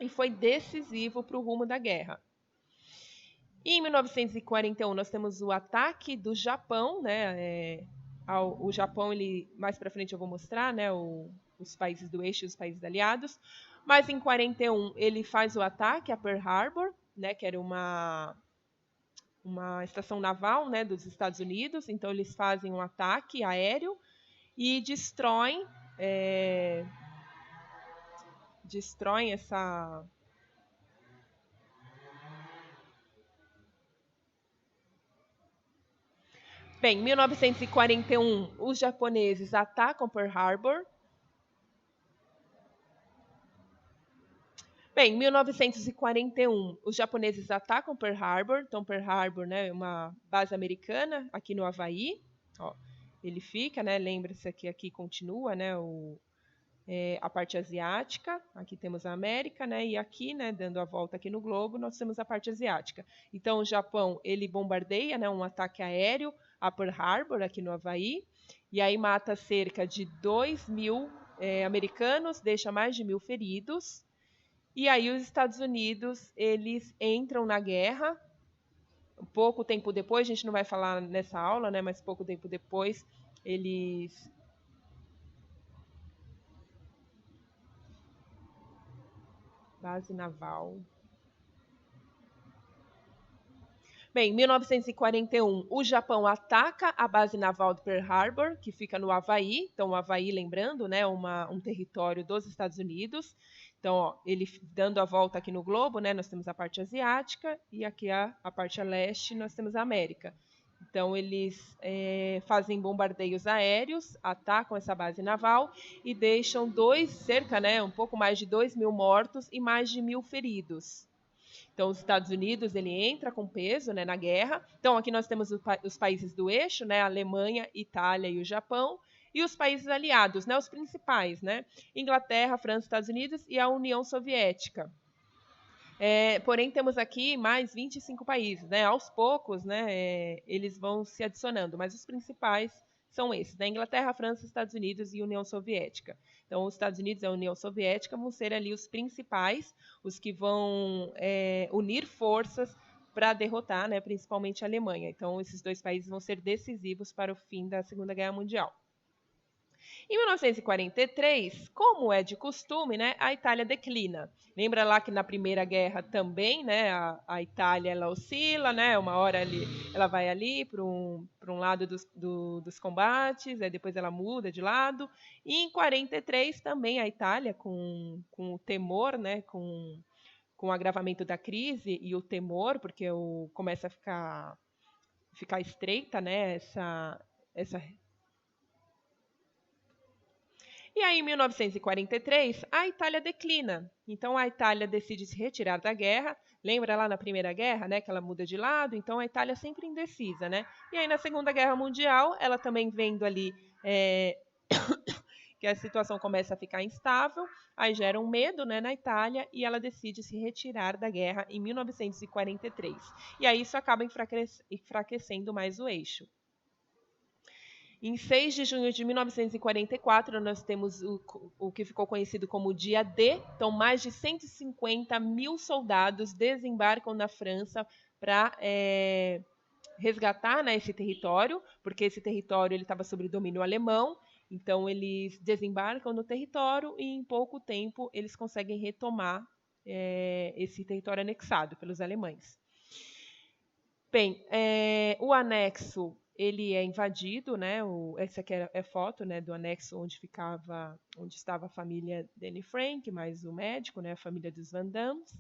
e foi decisivo para o rumo da guerra. E em 1941 nós temos o ataque do Japão, né? O Japão, mais para frente eu vou mostrar, né? Os países do eixo e os países aliados. Mas em 41 ele faz o ataque a Pearl Harbor, né? Que era uma estação naval, né? Dos Estados Unidos. Então eles fazem um ataque aéreo e destroem essa. Bem, em 1941, os japoneses atacam Pearl Harbor. Bem, em 1941, os japoneses atacam Pearl Harbor. Então, Pearl Harbor, né, é uma base americana aqui no Havaí. Ó, ele fica, né, lembra-se que aqui continua, né, a parte asiática. Aqui temos a América, né, e aqui, né, dando a volta aqui no globo, nós temos a parte asiática. Então, o Japão, ele bombardeia, né, um ataque aéreo a Pearl Harbor, aqui no Havaí, e aí mata cerca de 2.000 americanos, deixa mais de 1.000 feridos. E aí os Estados Unidos, eles entram na guerra. Pouco tempo depois, a gente não vai falar nessa aula, né, mas pouco tempo depois, eles base naval. Bem, em 1941, o Japão ataca a base naval de Pearl Harbor, que fica no Havaí. Então, o Havaí, lembrando, né, um território dos Estados Unidos. Então, ó, ele dando a volta aqui no globo, né, nós temos a parte asiática e aqui a parte a leste nós temos a América. Então, eles fazem bombardeios aéreos, atacam essa base naval e deixam cerca, né, um pouco mais de 2.000 mortos e mais de 1.000 feridos. Então, os Estados Unidos, ele entra com peso, né, na guerra. Então, aqui nós temos os países do eixo, né, a Alemanha, Itália e o Japão. E os países aliados, né, os principais, né, Inglaterra, França, Estados Unidos e a União Soviética. Porém, temos aqui mais 25 países, né? Aos poucos, né, eles vão se adicionando, mas os principais são esses, né? Inglaterra, França, Estados Unidos e União Soviética. Então, os Estados Unidos e a União Soviética vão ser ali os principais, os que vão unir forças para derrotar, né, principalmente a Alemanha. Então, esses dois países vão ser decisivos para o fim da Segunda Guerra Mundial. Em 1943, como é de costume, né, a Itália declina. Lembra lá que na Primeira Guerra também, né, a Itália ela oscila, né, uma hora ela vai ali para um lado dos combates, aí depois ela muda de lado. E em 43 também a Itália, com o temor, né, com o agravamento da crise e o temor, porque começa a ficar estreita, né, essa. E aí, em 1943, a Itália declina. Então, a Itália decide se retirar da guerra. Lembra lá na Primeira Guerra, né, que ela muda de lado? Então, a Itália sempre indecisa, né? E aí, na Segunda Guerra Mundial, ela também vendo ali que a situação começa a ficar instável, aí gera um medo, né, na Itália e ela decide se retirar da guerra em 1943. E aí isso acaba enfraquecendo mais o eixo. Em 6 de junho de 1944, nós temos o que ficou conhecido como Dia D. Então, mais de 150.000 soldados desembarcam na França para resgatar, né, esse território, porque esse território estava sob domínio alemão. Então, eles desembarcam no território e, em pouco tempo, eles conseguem retomar esse território anexado pelos alemães. Bem, o anexo ele é invadido, né? Essa aqui é foto, né, do anexo onde estava a família Danny Frank, mais o médico, né, a família dos Van Dams.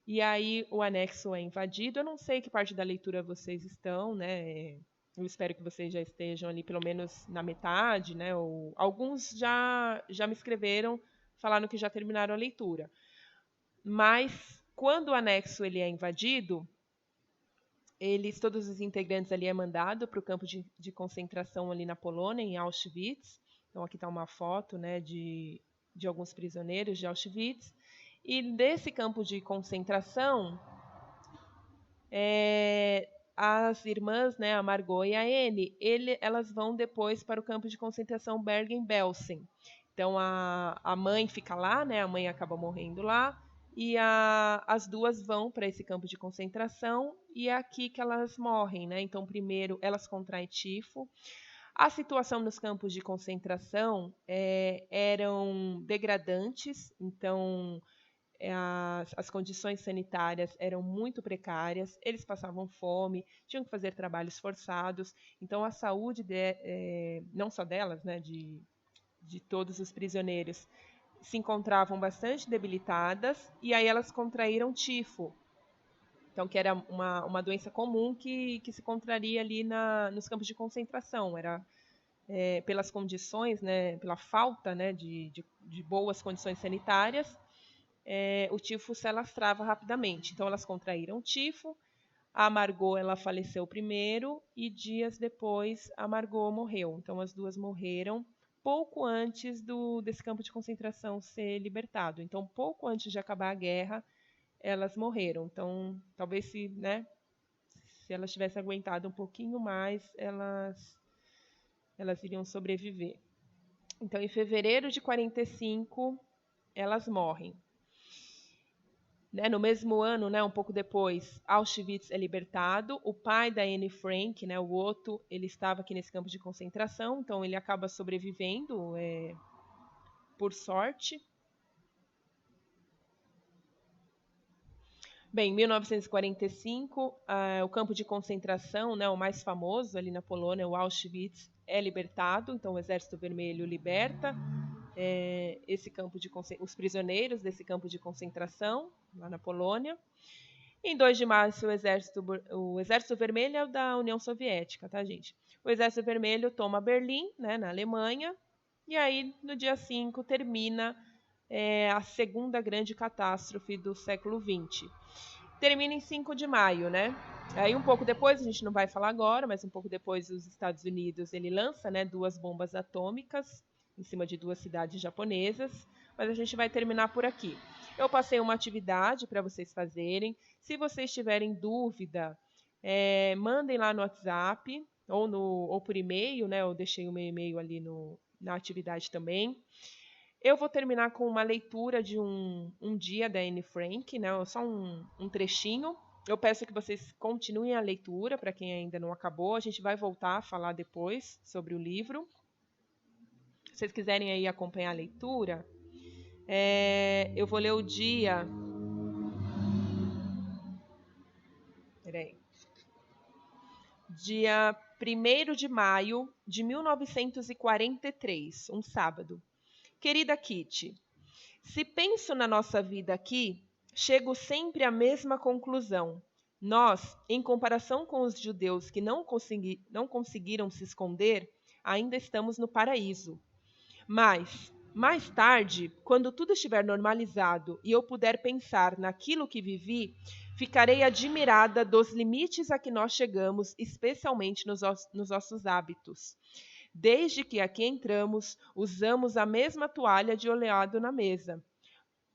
E aí o anexo é invadido. Eu não sei que parte da leitura vocês estão, né? Eu espero que vocês já estejam ali pelo menos na metade, né? Ou alguns já me escreveram, falaram que já terminaram a leitura. Mas quando o anexo ele é invadido, todos os integrantes ali é mandado para o campo de concentração ali na Polônia, em Auschwitz. Então aqui está uma foto, né, de alguns prisioneiros de Auschwitz. E desse campo de concentração, as irmãs, né, a Margot e a Anne, elas vão depois para o campo de concentração Bergen-Belsen. Então a mãe fica lá, né, a mãe acaba morrendo lá. e as duas vão para esse campo de concentração e é aqui que elas morrem, né? Então, primeiro elas contraem tifo. A situação nos campos de concentração eram degradantes, então as condições sanitárias eram muito precárias, eles passavam fome, tinham que fazer trabalhos forçados, então a saúde, não só delas, né, de todos os prisioneiros, se encontravam bastante debilitadas, e aí elas contraíram tifo, então que era uma doença comum que se contraria ali nos campos de concentração, era pelas condições, né, pela falta, né, de boas condições sanitárias, o tifo se alastrava rapidamente. Então elas contraíram tifo, a Margot ela faleceu primeiro e dias depois a Margot morreu. Então as duas morreram pouco antes desse campo de concentração ser libertado. Então pouco antes de acabar a guerra elas morreram. Então talvez se elas tivessem aguentado um pouquinho mais elas iriam sobreviver. Então em fevereiro de 45 elas morrem. No mesmo ano, um pouco depois, Auschwitz é libertado. O pai da Anne Frank, o Otto, ele estava aqui nesse campo de concentração, então ele acaba sobrevivendo, por sorte. Bem, em 1945, o campo de concentração, o mais famoso ali na Polônia, o Auschwitz, é libertado, então o Exército Vermelho liberta os prisioneiros desse campo de concentração, lá na Polônia. Em 2 de março, o Exército Vermelho é da União Soviética, tá, gente? O Exército Vermelho toma Berlim, na Alemanha, e aí, no dia 5, termina a segunda grande catástrofe do século XX. Termina em 5 de maio, né? Aí, um pouco depois, a gente não vai falar agora, mas um pouco depois, os Estados Unidos, ele lança, 2 bombas atômicas em cima de 2 cidades japonesas, mas a gente vai terminar por aqui. Eu passei uma atividade para vocês fazerem. Se vocês tiverem dúvida, mandem lá no WhatsApp ou por e-mail, né? Eu deixei o meu e-mail ali na atividade também. Eu vou terminar com uma leitura de um dia da Anne Frank, só um trechinho. Eu peço que vocês continuem a leitura, para quem ainda não acabou. A gente vai voltar a falar depois sobre o livro. Se vocês quiserem aí acompanhar a leitura, eu vou ler o dia... Peraí. Dia 1º de maio de 1943, um sábado. Querida Kitty, se penso na nossa vida aqui, chego sempre à mesma conclusão. Nós, em comparação com os judeus que não conseguiram se esconder, ainda estamos no paraíso. Mas, mais tarde, quando tudo estiver normalizado e eu puder pensar naquilo que vivi, ficarei admirada dos limites a que nós chegamos, especialmente nos nossos hábitos. Desde que aqui entramos, usamos a mesma toalha de oleado na mesa.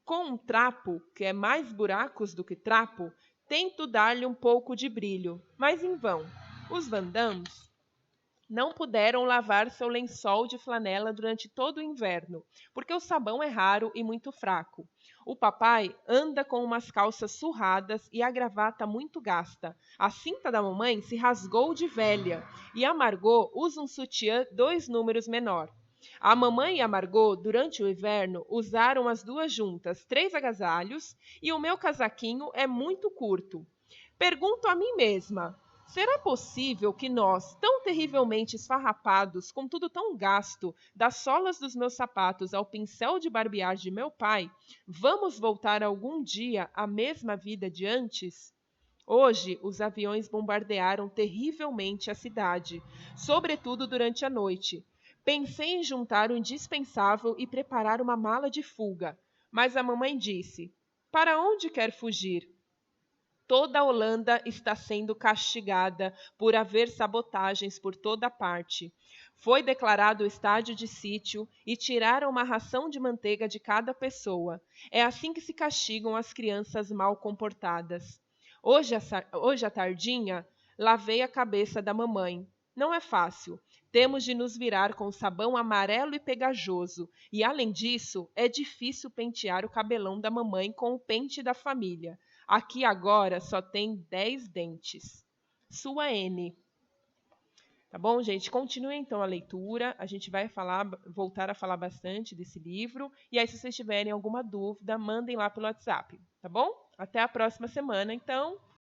Com um trapo, que é mais buracos do que trapo, tento dar-lhe um pouco de brilho, mas em vão. Os Van Dams não puderam lavar seu lençol de flanela durante todo o inverno, porque o sabão é raro e muito fraco. O papai anda com umas calças surradas e a gravata muito gasta. A cinta da mamãe se rasgou de velha e a Margot usa um sutiã 2 números menor. A mamãe e a Margot, durante o inverno, usaram as duas juntas 3 agasalhos e o meu casaquinho é muito curto. Pergunto a mim mesma: será possível que nós, tão terrivelmente esfarrapados, com tudo tão gasto, das solas dos meus sapatos ao pincel de barbear de meu pai, vamos voltar algum dia à mesma vida de antes? Hoje, os aviões bombardearam terrivelmente a cidade, sobretudo durante a noite. Pensei em juntar o indispensável e preparar uma mala de fuga, mas a mamãe disse: para onde quer fugir? Toda a Holanda está sendo castigada por haver sabotagens por toda parte. Foi declarado estádio de sítio e tiraram uma ração de manteiga de cada pessoa. É assim que se castigam as crianças mal comportadas. Hoje à tardinha, lavei a cabeça da mamãe. Não é fácil. Temos de nos virar com o sabão amarelo e pegajoso. E, além disso, é difícil pentear o cabelão da mamãe com o pente da família. Aqui agora só tem 10 dentes. Sua N. Tá bom, gente? Continue então a leitura. A gente vai voltar a falar bastante desse livro. E aí, se vocês tiverem alguma dúvida, mandem lá pelo WhatsApp, tá bom? Até a próxima semana, então.